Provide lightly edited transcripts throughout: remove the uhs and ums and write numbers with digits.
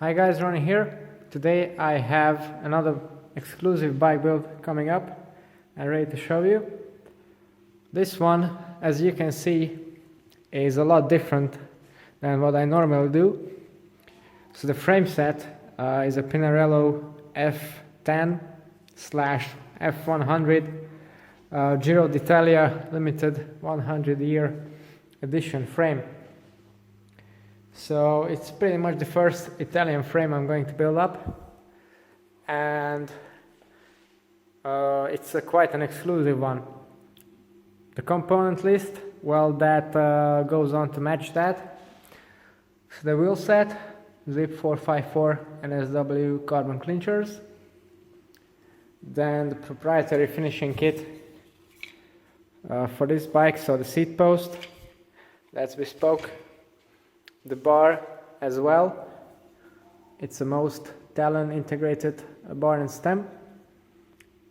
Hi guys, Ronnie here. Today I have another exclusive bike build coming up and ready to show you. This one, as you can see, is a lot different than what I normally do. So the frame set is a Pinarello F10/F100 Giro d'Italia limited 100-year edition frame. So it's pretty much the first Italian frame I'm going to build up, and it's quite an exclusive one. The component list, well, that goes on to match that. So the wheel set, Zipp 454 NSW carbon clinchers. Then the proprietary finishing kit for this bike, so the seat post, that's bespoke. The bar as well, it's the most Talon integrated bar and stem.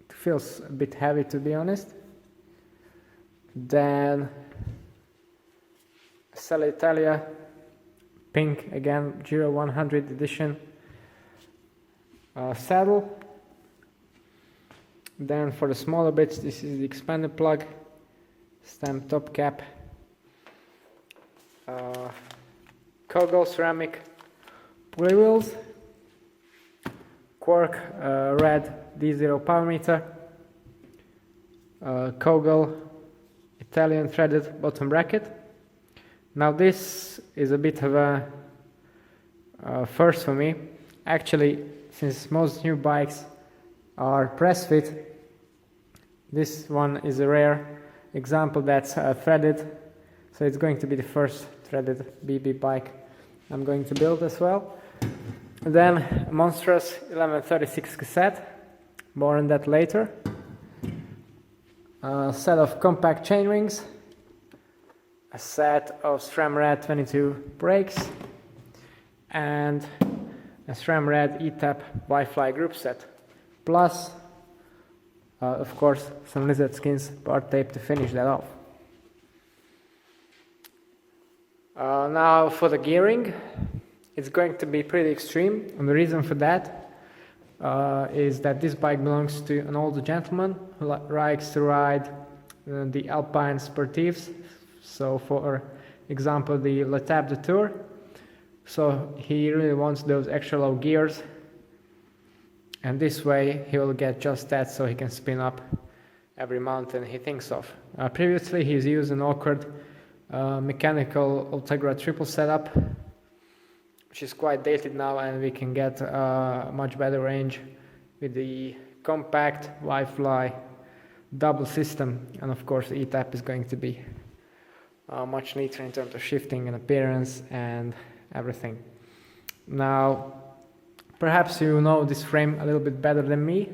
It feels a bit heavy, to be honest. Then Selle Italia pink, again Giro 100 edition saddle. Then for the smaller bits, this is the expanded plug, stem top cap, Kogel ceramic pulley wheels, Quark red D0 power meter, Kogel Italian threaded bottom bracket. Now this is a bit of a first for me. Actually, since most new bikes are press fit, this one is a rare example that's threaded, so it's going to be the first threaded BB bike I'm going to build as well. And then a monstrous 1136 cassette, more on that later. A set of compact chainrings, a set of SRAM-RAD 22 brakes, and a SRAM-RAD eTap Y-Fly group set, plus of course some lizard skins part tape to finish that off. Now for the gearing, it's going to be pretty extreme, and the reason for that is that this bike belongs to an older gentleman who likes to ride the Alpine Sportives, so for example the eTap de Tour. So he really wants those extra low gears, and this way he will get just that, so he can spin up every mountain he thinks of. Previously he's used an awkward mechanical Ultegra triple setup, which is quite dated now, and we can get much better range with the compact Y-Fly double system, and of course the eTap is going to be much neater in terms of shifting and appearance and everything. Now perhaps you know this frame a little bit better than me.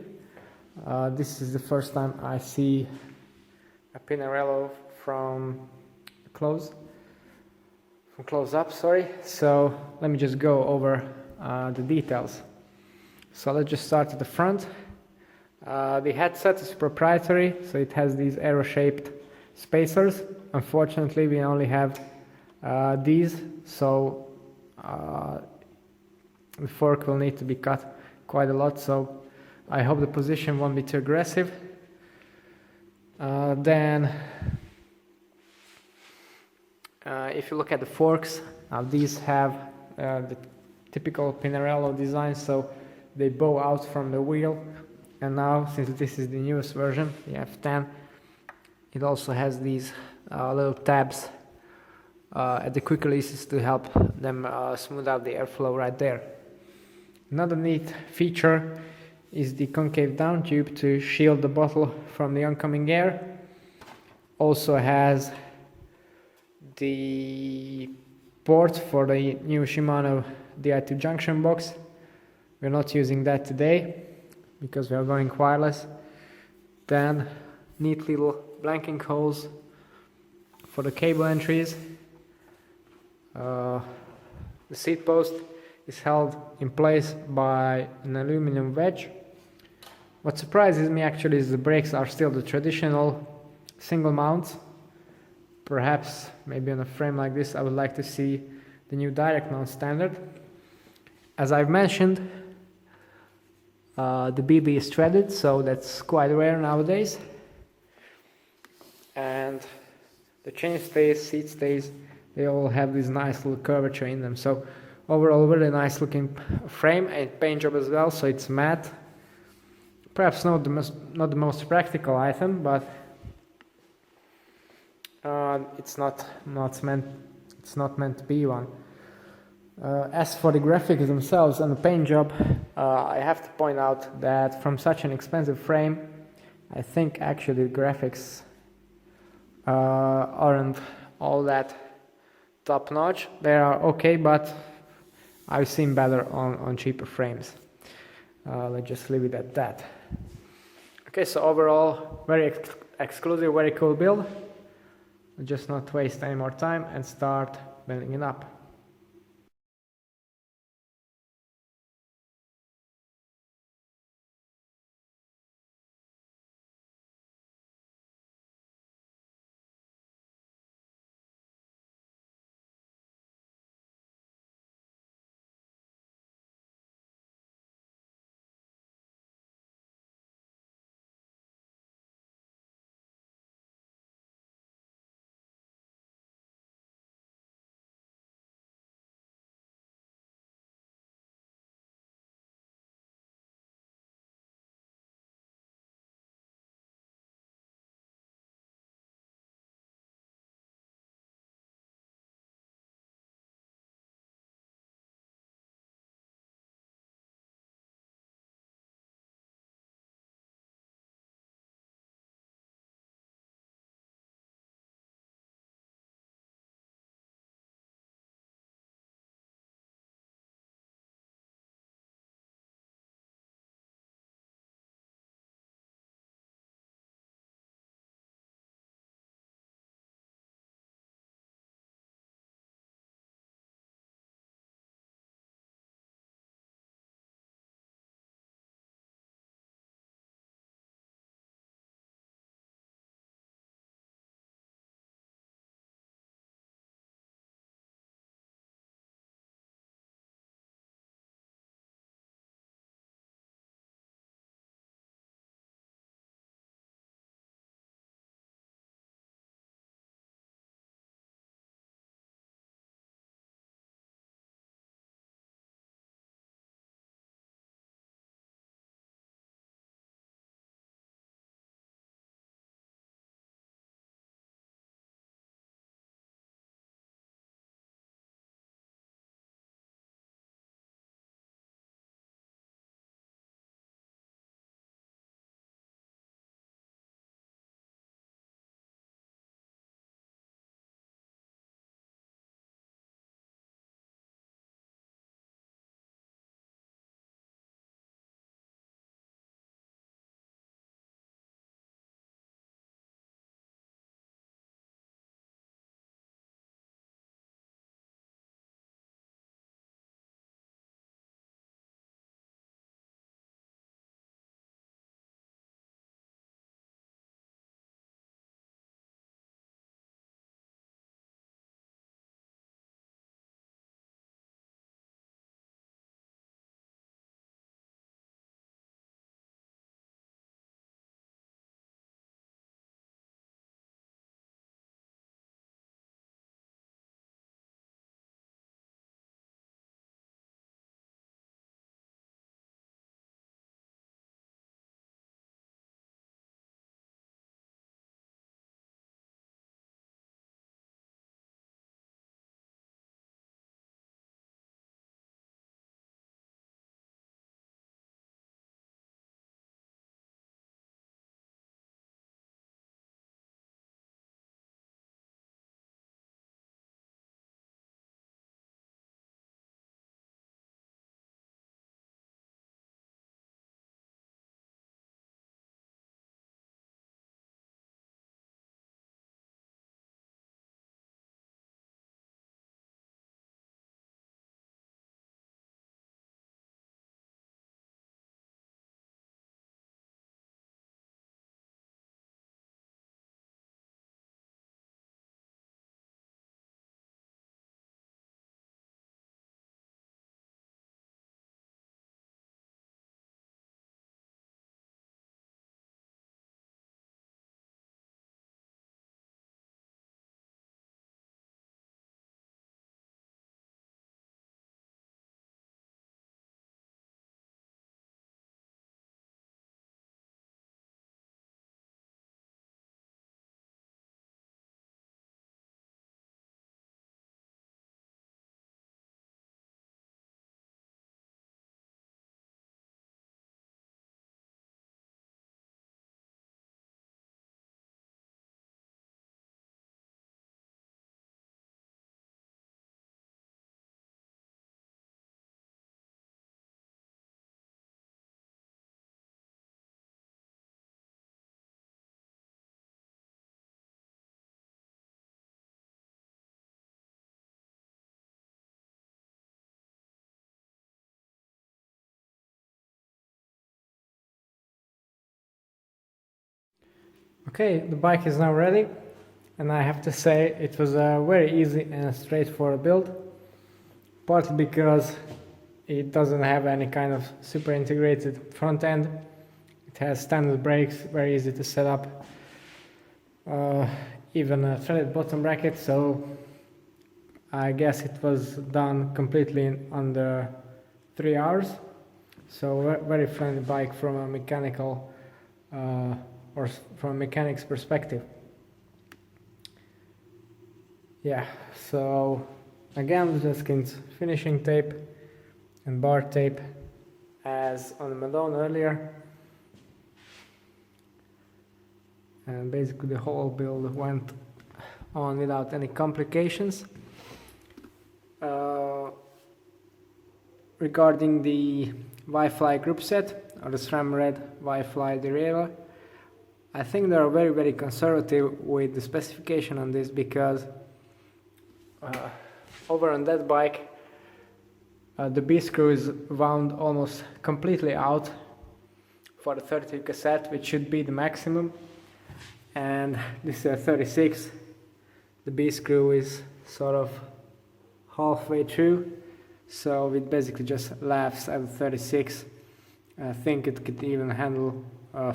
This is the first time I see a Pinarello from close up, sorry. So let me just go over the details. So let's just start at the front. The headset is proprietary, so it has these arrow-shaped spacers. Unfortunately, we only have these, so the fork will need to be cut quite a lot, so I hope the position won't be too aggressive. Then if you look at the forks, these have the typical Pinarello design, so they bow out from the wheel. And now, since this is the newest version, the F10, it also has these little tabs at the quick releases to help them smooth out the airflow right there. Another neat feature is the concave down tube to shield the bottle from the oncoming air. Also has the port for the new Shimano Di2 junction box. We're not using that today because we are going wireless. Then neat little blanking holes for the cable entries. The seat post is held in place by an aluminum wedge. What surprises me actually is the brakes are still the traditional single mounts. Perhaps maybe on a frame like this I would like to see the new direct mount standard. As I've mentioned, the BB is threaded, so that's quite rare nowadays. And the chainstays, seat stays, they all have this nice little curvature in them. So overall, really nice looking frame and paint job as well. So it's matte. Perhaps not the most practical item, but it's not meant to be one. As for the graphics themselves and the paint job, I have to point out that from such an expensive frame, I think actually the graphics aren't all that top notch. They are okay, but I've seen better on cheaper frames. Let's just leave it at that. Okay, so overall, very exclusive, very cool build. Just not waste any more time and start building it up. Okay, the bike is now ready, and I have to say it was a very easy and straightforward build, partly because it doesn't have any kind of super integrated front end. It has standard brakes, very easy to set up, even a threaded bottom bracket, so I guess it was done completely in under 3 hours. So very friendly bike from a mechanical or from a mechanic's perspective. Yeah, so again, just finishing tape and bar tape as on the Madone earlier, and basically the whole build went on without any complications. Regarding the Y-Fly group set or the SRAM Red Y-Fly derailleur, I think they are very conservative with the specification on this, because over on that bike the B screw is wound almost completely out for the 32 cassette, which should be the maximum, and this is a 36. The B screw is sort of halfway through, so it basically just laughs at the 36. I think it could even handle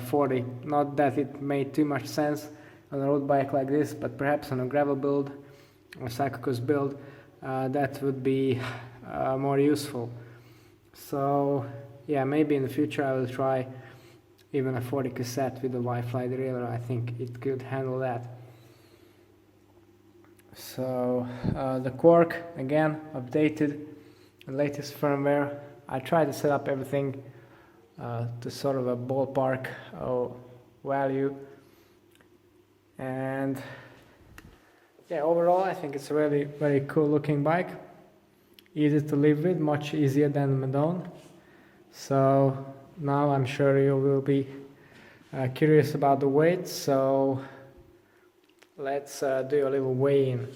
40. Not that it made too much sense on a road bike like this, but perhaps on a gravel build or cyclocross build that would be more useful. So yeah, maybe in the future I will try even a 40 cassette with a Y-Fly derailleur. I think it could handle that. So the Quark, again, updated, the latest firmware. I tried to set up everything to sort of a ballpark value, and yeah, overall I think it's a really very cool looking bike, easy to live with, much easier than the Madone. So now I'm sure you will be curious about the weight, so let's do a little weigh-in.